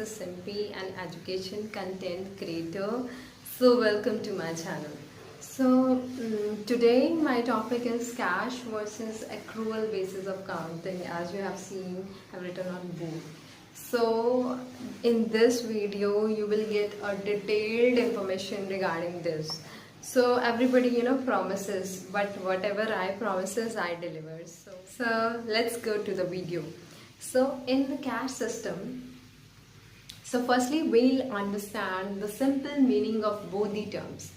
Simpy, an education content creator. So welcome to my channel. So today my topic is cash versus accrual basis of counting. As you have seen, I've written on both. So in this video you will get a detailed information regarding this. So everybody promises, but whatever I promises I deliver. So let's go to the video. So in the cash system, so firstly, we'll understand the simple meaning of both the terms.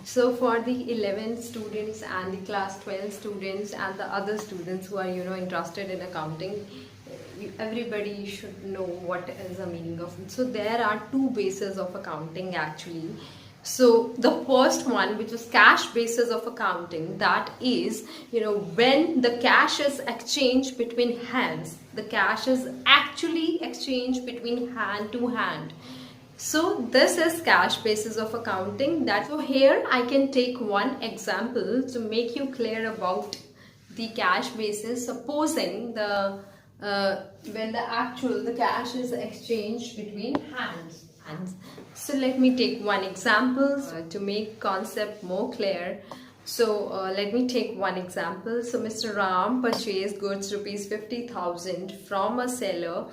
So for the 11 students and the class 12 students and the other students who are interested in accounting, everybody should know what is the meaning of it. So there are two bases of accounting actually. So the first one, which is cash basis of accounting, that is when the cash is exchanged between hands, the cash is actually exchanged between hand to hand. So this is cash basis of accounting. So here I can take one example to make you clear about the cash basis. Supposing when the cash is exchanged between hands. So let me take one example to make concept more clear. So let me take one example. So Mr. Ram purchased goods rupees 50,000 from a seller,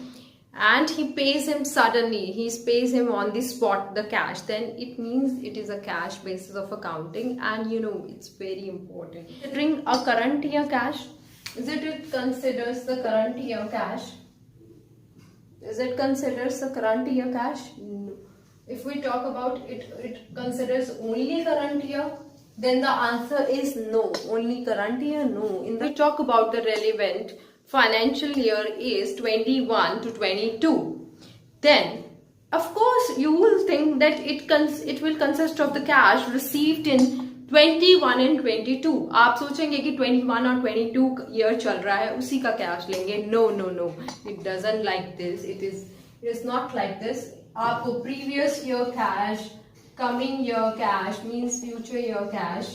and he pays him suddenly. He pays him on the spot the cash. Then it means it is a cash basis of accounting, and it's very important. Considering a current year cash, it considers the current year cash? Is it considers the current year cash? No. If we talk about it considers only current year, then the answer is no. Only current year? No. We talk about the relevant financial year is 21 to 22. Then, of course, you will think that it will consist of the cash received in 21 and 22. आप सोचेंगे कि 21 और 22 year चल रहा है, उसी का cash लेंगे. No. It doesn't like this. It is not like this. आपको previous year cash, coming year cash means future year cash.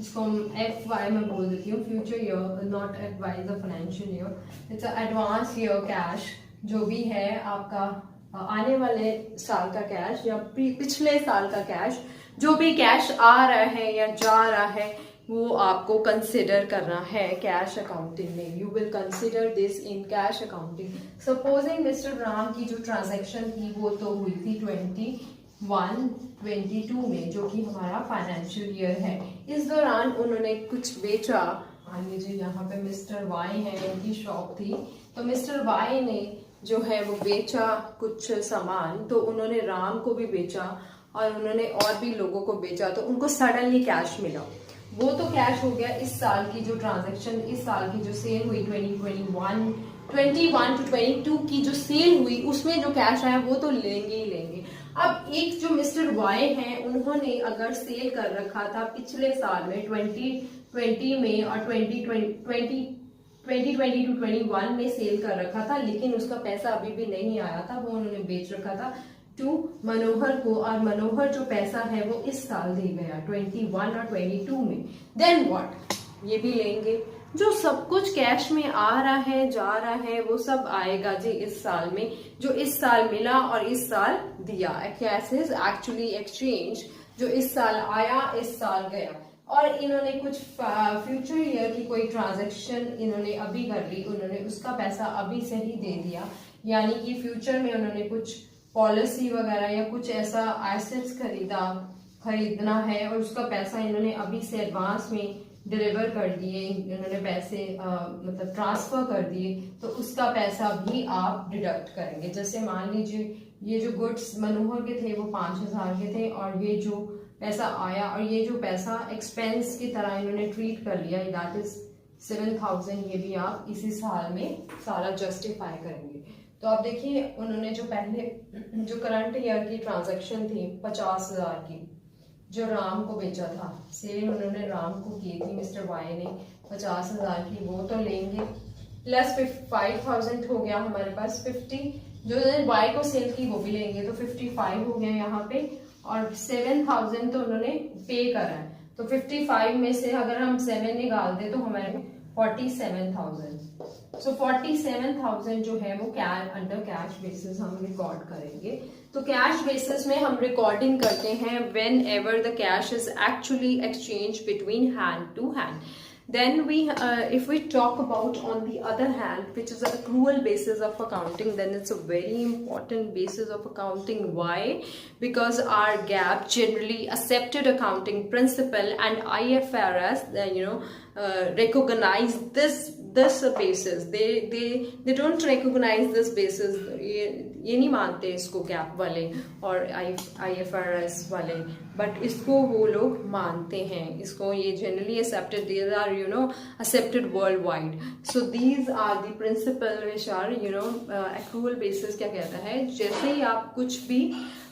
इसको हम FY में बोल देती हूँ. Future year, not FY is a financial year. It's a advance year cash. जो भी है आपका आने वाले साल का कैश या पिछले साल का कैश, जो भी कैश आ रहा है या जा रहा है, वो आपको कंसिडर करना है कैश अकाउंटिंग में. You will consider this in cash accounting. Supposing mister Ram की जो ट्रांजैक्शन थी वो तो हुई थी 21-22 में, जो कि हमारा फाइनेंशियल ईयर है. इस दौरान उन्होंने कुछ बेचा. मान लीजिए यहाँ पे मिस्टर वाई है, उनकी शॉप थी, तो मिस्टर वाई ने जो है वो बेचा कुछ सामान, तो उन्होंने राम को भी बेचा और उन्होंने और भी लोगों को बेचा, तो उनको सडनली कैश मिला. वो तो कैश हो गया. इस साल की जो ट्रांजैक्शन, इस साल की जो सेल हुई 21 to 22 की जो सेल हुई, उसमें जो कैश आया वो तो लेंगे ही लेंगे. अब एक जो मिस्टर वाई हैं, उन्होंने अगर सेल कर रखा था पिछले साल में 2020 में और 2020 to 21 में सेल कर रखा था, लेकिन उसका पैसा अभी भी नहीं आया था, वो उन्होंने बेच रखा था टू मनोहर को, और मनोहर जो पैसा है वो इस साल दे गया 21 और 22 में. Then what? ये भी लेंगे. जो सब कुछ कैश में आ रहा है, जा रहा है, वो सब आएगा जी इस साल में. जो इस साल मिला और इस साल दिया, कैश इज एक्चुअली एक्सचेंज. जो इस साल आया, इस साल गया. और इन्होंने कुछ फ्यूचर ईयर की कोई ट्रांजैक्शन इन्होंने अभी कर ली, उन्होंने उसका पैसा अभी से ही दे दिया. यानी कि फ्यूचर में उन्होंने कुछ पॉलिसी वगैरह या कुछ ऐसा एसेट्स खरीदना है, और उसका पैसा इन्होंने अभी से एडवांस में डिलीवर कर दिए, इन्होंने पैसे मतलब ट्रांसफर कर दिए, तो उसका पैसा भी आप डिडक्ट करेंगे. जैसे मान लीजिए ये जो गुड्स मनोहर के थे वो 5,000 के थे, और ये जो पैसा आया और ये जो पैसा एक्सपेंस की तरह इन्होंने ट्रीट कर लिया, दैट इज 7,000. ये भी आप इसी साल में सारा जस्टिफाई करेंगे. तो आप देखिए, उन्होंने जो पहले जो करंट ईयर की ट्रांजैक्शन थी 50,000 की, जो राम को बेचा था, सेल उन्होंने राम को की थी मिस्टर वाई ने 50,000 की, वो तो लेंगे. प्लस 5,000 हो गया हमारे पास 50, जो वाई को सेल की वो भी लेंगे, तो 55 हो गया यहाँ पे. और 7,000 तो उन्होंने पे करा है. तो 55 में से अगर हम 7 निकाल दे तो हमारे 47,000। सो 47,000 जो है वो अंडर कैश बेसिस हम रिकॉर्ड करेंगे। तो कैश बेसिस में हम रिकॉर्डिंग करते हैं whenever the cash is actually exchange between hand to hand. Then if we talk about on the other hand, which is an accrual basis of accounting, then it's a very important basis of accounting. Why? Because our GAAP generally accepted accounting principle and IFRS, recognize this basis. They don't recognize this basis. ये नहीं मानते इसको gap वाले और IFRS वाले, but इसको वो लोग मानते हैं। इसको ये generally accepted, these are accepted worldwide. So these are the principle which are accrual basis। क्या कहता है, जैसे ही आप कुछ भी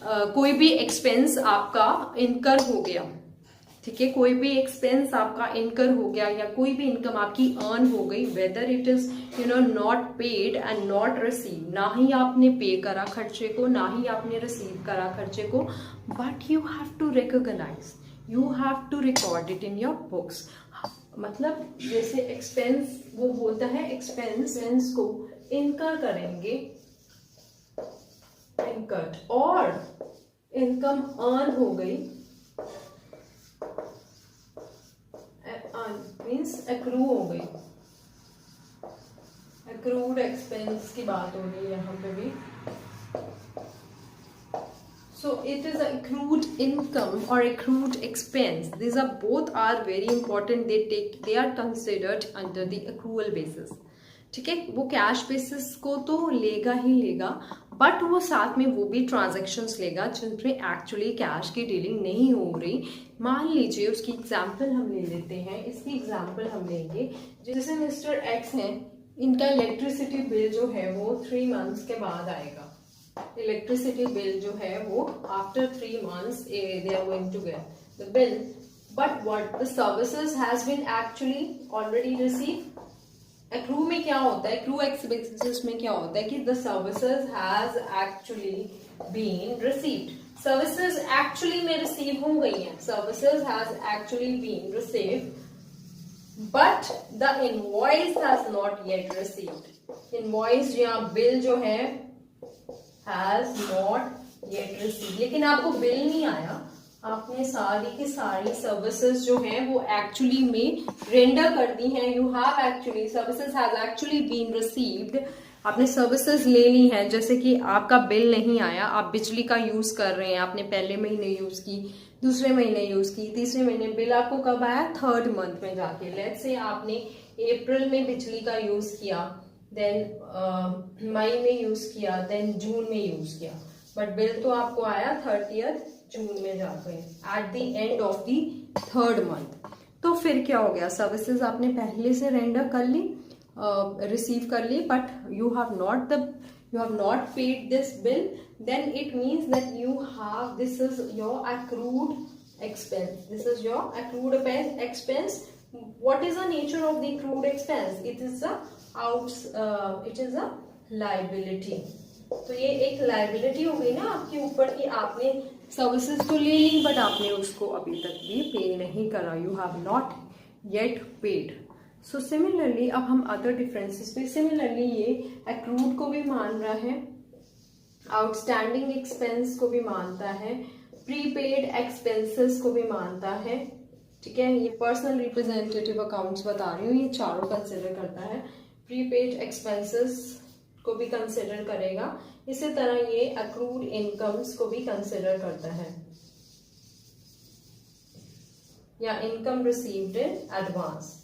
कोई भी एक्सपेंस आपका इनकर हो गया, ठीक है, कोई भी एक्सपेंस आपका इनकर हो गया या कोई भी इनकम आपकी अर्न हो गई, whether it is not paid and not receive, ना ही आपने पे करा खर्चे को, ना ही आपने रिसीव करा खर्चे को, but you have to recognise, you have to record it in your books. मतलब जैसे एक्सपेंस वो बोलता है, एक्सपेंस को इनकर करेंगे, इनकट, और इनकम अर्न हो गई, मीन्स एक्रू हो गई, एक्रूड एक्सपेंस की बात हो रही है यहाँ पे भी। So it is accrued income or accrued expense. These are both are very important. They are considered under the accrual basis. ठीक है, वो कैश बेसिस को तो लेगा ही लेगा, बट वो साथ में वो भी ट्रांजैक्शंस लेगा जिनमें एक्चुअली कैश की डीलिंग नहीं हो रही। मान लीजिए उसकी एग्जांपल हम ले लेते हैं। इसकी एग्जांपल हम लेंगे, जैसे मिस्टर एक्स हैं, इनका इलेक्ट्रिसिटी बिल जो है वो 3 मंथ्स के बाद आएगा। इलेक्ट्रिसिटी बिल जो है वो after 3 months they are going to get the bill, but what the services has been actually already received। Accrue में क्या होता है, एक्रू एक्सपेंसेस में क्या होता है कि the services has actually been received, services actually में रिसीव हो गई हैं, services has actually been received, but the invoice has not yet received. Invoice या बिल जो है हैज नॉट येट रिसीव्ड, लेकिन आपको बिल नहीं आया, आपने सारी की सारी सर्विसेज जो हैं वो एक्चुअली में रेंडर कर दी हैं। You have actually services has actually been received, आपने सर्विसेज ले ली हैं। जैसे कि आपका बिल नहीं आया, आप बिजली का यूज कर रहे हैं, आपने पहले महीने यूज की, दूसरे महीने यूज की, तीसरे महीने, बिल आपको कब आया, 3rd month में जाके। लेट्स से आपने अप्रैल में बिजली का यूज किया, देन मई में यूज किया, देन जून में यूज किया, बट बिल तो आपको आया 30th जून में जाकर at the end of the 3rd month। तो फिर क्या हो गया, सर्विसेज आपने पहले से रेंडर कर ली, रिसीव कर ली, but you have not paid this bill, then it means that you have, this is your accrued expense, this is your accrued expense। what is the nature of the accrued expense? It is a liability। तो ये एक liability हो गई ना आपके ऊपर कि आपने सर्विसेज तो ले ली, बट आपने उसको अभी तक भी पे नहीं करा, you have not yet paid. So similarly अब हम अदर डिफरेंसेस पे, सिमिलरली ये एक्रूड को भी मान रहा है, आउटस्टैंडिंग एक्सपेंस को भी मानता है, प्रीपेड एक्सपेंसेस को भी मानता है। ठीक है, ये पर्सनल रिप्रेजेंटेटिव अकाउंट्स बता रही हूँ, ये चारों कंसिडर करता है, प्रीपेड एक्सपेंसेस को भी कंसिडर करेगा। इसी तरह ये अक्रूड इनकम्स को भी कंसिडर करता है, या इनकम रिसीव्ड इन एडवांस।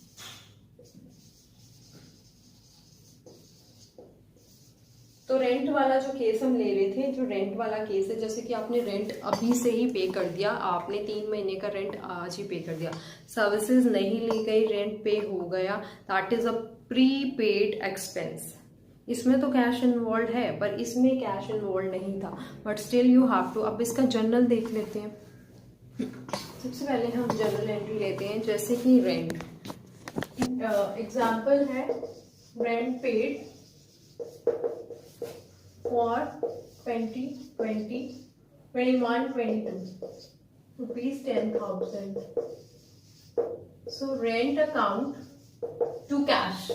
तो रेंट वाला जो केस हम ले रहे थे, जो रेंट वाला केस है, जैसे कि आपने रेंट अभी से ही पे कर दिया, आपने 3 महीने का रेंट आज ही पे कर दिया, सर्विसेज नहीं ली गई, रेंट पे हो गया, that is a prepaid expense. इसमें तो कैश इन्वॉल्व है, पर इसमें कैश इन्वॉल्व नहीं था, but still you have to. अब इसका जनरल देख लेते हैं। सबसे पहले हम जनरल एंट्री लेते हैं, जैसे कि रेंट। एग्जाम्पल है, rent paid for 2020, 21, 22 rupees 10,000। So rent account to cash.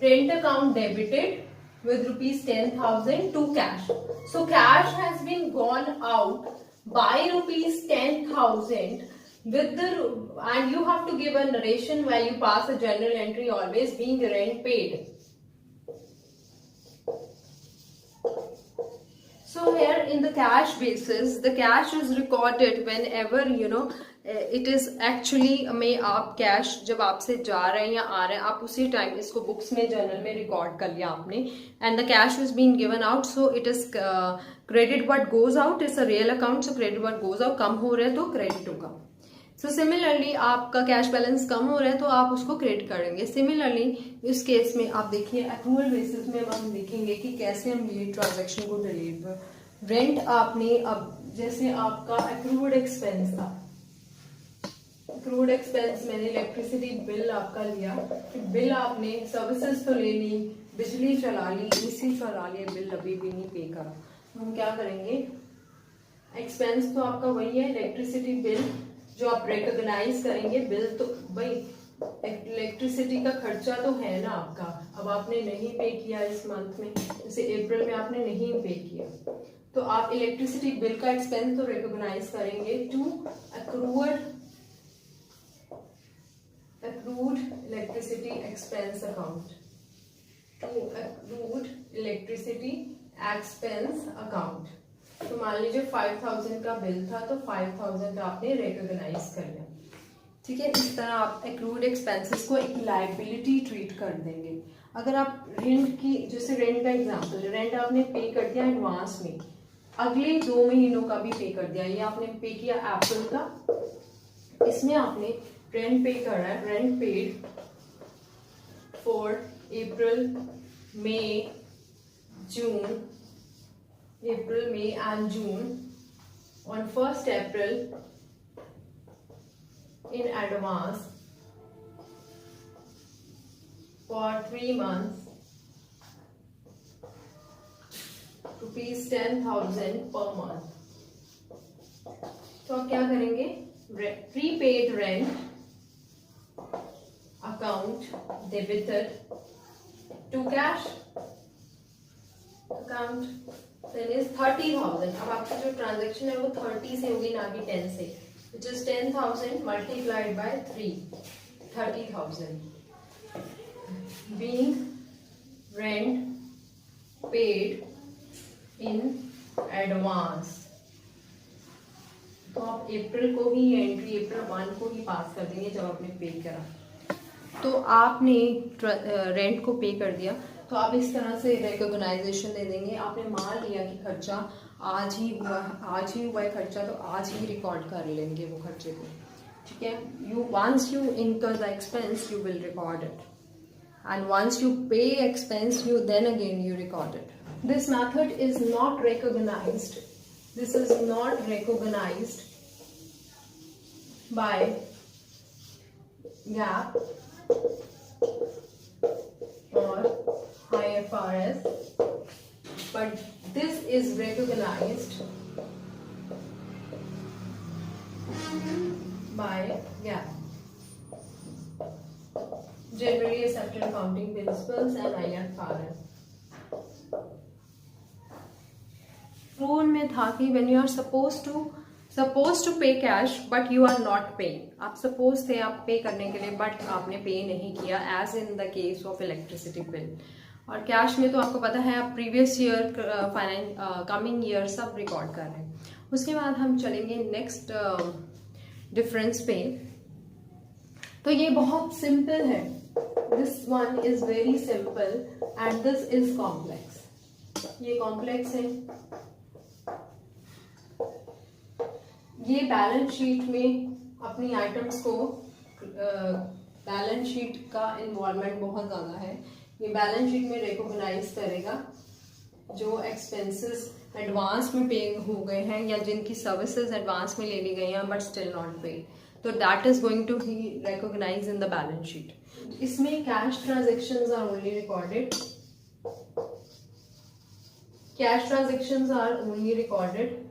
Rent account debited with rupees 10,000 to cash. So cash has been gone out by rupees 10,000 with the, and you have to give a narration while you pass a journal entry always being rent paid. So here in the cash basis, the cash is recorded whenever it is actually में आप cash जब आपसे जा रहे हैं या आ रहे हैं आप उसी टाइम इसको बुक्स में जर्नल में रिकॉर्ड कर लिया आपने and the cash is been given out so it is credit what goes out is a real account so credit what goes out कम हो रहा है तो क्रेडिट होगा. सो सिमिलरली आपका कैश बैलेंस कम हो रहा है तो आप उसको क्रेडिट करेंगे. सिमिलरली इस केस में आप देखिए एक्रूअल बेसिस में हम देखेंगे कि कैसे हम ये ट्रांजेक्शन को डिलीट. रेंट आपने अब जैसे आपका एक्रूड एक्सपेंस था, एक्रूड एक्सपेंस मैंने इलेक्ट्रिसिटी बिल आपका लिया, बिल आपने सर्विसेज तो ले ली, बिजली चला ली, एसी चला लिया, बिल अभी भी नहीं पे करा. हम क्या करेंगे, एक्सपेंस तो आपका वही है इलेक्ट्रिसिटी बिल जो आप रिकॉग्नाइज करेंगे. बिल तो भाई इलेक्ट्रिसिटी का खर्चा तो है ना आपका, अब आपने नहीं पे किया इस मंथ में, जैसे अप्रैल में आपने नहीं पे किया तो आप इलेक्ट्रिसिटी बिल का एक्सपेंस तो रिकॉग्नाइज करेंगे to accrued electricity expense account, to accrued electricity expense account. तो मान लीजिए 5,000 का बिल था तो 5,000 आपने रिकॉग्नाइज कर लिया. ठीक है, इस तरह आप एक्रूड एक्सपेंसेस को एक लायबिलिटी ट्रीट कर देंगे. अगर आप रेंट की, जैसे रेंट का एग्जांपल, रेंट आपने पे कर दिया एडवांस में, अगले 2 महीनों का भी पे कर दिया, ये आपने पे किया अप्रैल का, इसमें आपने रेंट पे कर रहा है, rent paid for April May June, April May and June on 1st April in advance for 3 months, rupees 10,000 per month. तो आप क्या करेंगे, prepaid rent account debited to cash account, then is 30,000. अब आपकी जो ट्रांजेक्शन है वो 30 से होगी ना कि 10 से, which is 10,000 multiplied by 3, 30,000 being rent paid in advance. तो आप अप्रैल को ही एंट्री अप्रैल 1 को ही पास कर देंगे जब आपने पे करा. तो आपने रेंट को पे कर दिया तो आप इस तरह से रिकॉग्नाइजेशन दे देंगे. आपने मान लिया कि खर्चा आज ही हुआ है खर्चा, तो आज ही रिकॉर्ड कर लेंगे वो खर्चे को. ठीक है, you once you incur the expense you will record it, and once you pay expense you then again you record it. This method is not recognized, this is not recognized by GAAP or IFRS, but this is recognized by GAAP, Generally Accepted Accounting Principles, and IFRS. Rule में था कि when you are supposed to pay cash but you are not paying, आप suppose थे आप पे करने के लिए बट आपने पे नहीं किया, as in the case of electricity bill. और कैश में तो आपको पता है आप प्रीवियस ईयर कमिंग ईयर सब रिकॉर्ड कर रहे हैं. उसके बाद हम चलेंगे नेक्स्ट डिफरेंस पे. तो ये बहुत सिंपल है, this one is very simple and this is complex. ये कॉम्प्लेक्स है. ये बैलेंस शीट में अपनी आइटम्स को, बैलेंस शीट का इन्वॉल्वमेंट बहुत ज़्यादा है. ये बैलेंस शीट में रिकॉग्नाइज करेगा जो एक्सपेंसेस एडवांस में पे हो गए हैं या जिनकी सर्विसेज एडवांस में ले ली गई हैं बट स्टिल नॉट पेड, तो that is going to he recognize in the balance sheet. इसमें cash transactions are only recorded, cash transactions are only recorded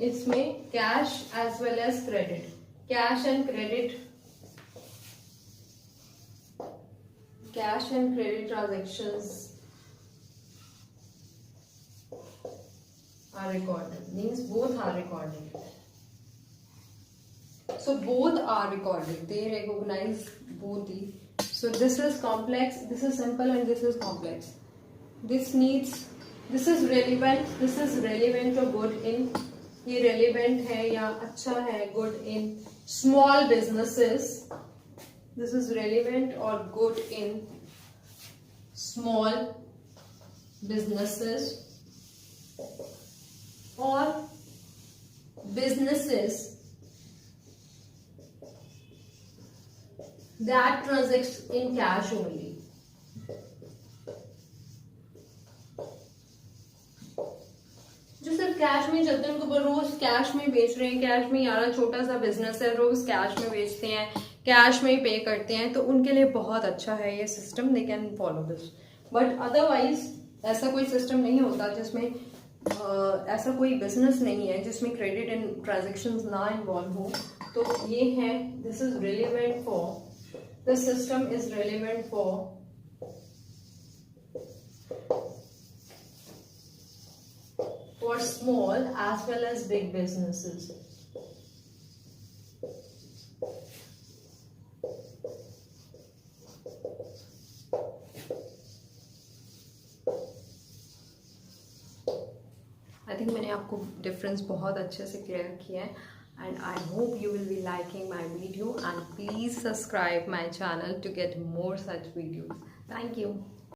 इसमें cash as well as credit, cash and credit, cash and credit transactions are recorded, means both are recorded. So both are recorded, they recognize both the, so this is complex, this is simple, and this is complex. This needs, this is relevant or good in, ये relevant है या अच्छा है, good in small businesses. This is relevant or good in small businesses or businesses that transact in cash only. जो सिर्फ cash में चलते हैं, उनको रोज कैश में बेच रहे हैं, कैश में, यार छोटा सा बिजनेस है, रोज कैश में बेचते हैं, कैश में ही पे करते हैं, तो उनके लिए बहुत अच्छा है ये system, they can follow this. But otherwise ऐसा कोई सिस्टम नहीं होता जिसमें ऐसा कोई बिजनेस नहीं है जिसमें क्रेडिट एंड ट्रांजेक्शंस ना इन्वॉल्व हो. तो ये है, this is relevant for, this system is relevant for small as well as big businesses. I think मैंने आपको डिफरेंस बहुत अच्छे से क्लियर किया है, and I hope you will be liking my video, and please subscribe my channel to get more such videos. Thank you.